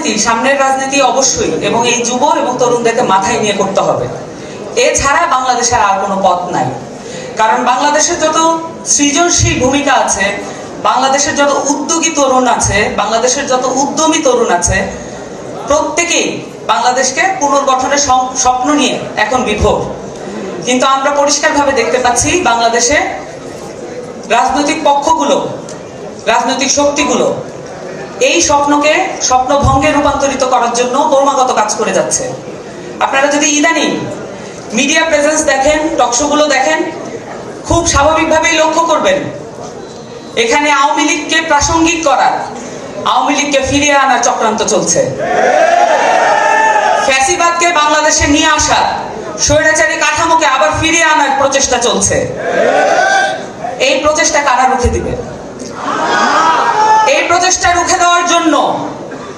রাজনীতি, সামনের রাজনীতি অবশ্যই, এবং এই যুব এবং তরুণদেরকে মাথায় নিয়ে করতে হবে। এছাড়া বাংলাদেশের আর কোনো পথ নাই। কারণ বাংলাদেশের যত সৃজনশীল ভূমিকা আছে, বাংলাদেশের যত উদ্যোগী তরুণ আছে, বাংলাদেশের যত উদ্যমী তরুণ আছে, প্রত্যেকেই বাংলাদেশকে পুনর্গঠনের স্বপ্ন নিয়ে এখন বিভোর। কিন্তু আমরা পরিষ্কারভাবে দেখতে পাচ্ছি বাংলাদেশে রাজনৈতিক পক্ষগুলো, রাজনৈতিক শক্তিগুলো এই স্বপ্নকে স্বপ্নভঙ্গে রূপান্তরিত করার জন্য ক্রমাগত কাজ করে যাচ্ছে। আপনারা যদি ইদানিং মিডিয়া প্রেজেন্স দেখেন, টকশোগুলো দেখেন, খুব স্বাভাবিকভাবেই লক্ষ্য করবেন এখানে আওয়ামী লীগকে প্রাসঙ্গিক করার, আওয়ামী লীগকে ফিরিয়ে আনার চক্রান্ত চলছে। ফ্যাসিবাদকে বাংলাদেশে নিয়ে আসার, স্বৈরাচারী কাঠামোকে আবার ফিরিয়ে আনার প্রচেষ্টা চলছে। এই প্রচেষ্টা কারা রুখে দিবে? এই প্রচেষ্টা রুখে দেওয়ার জন্য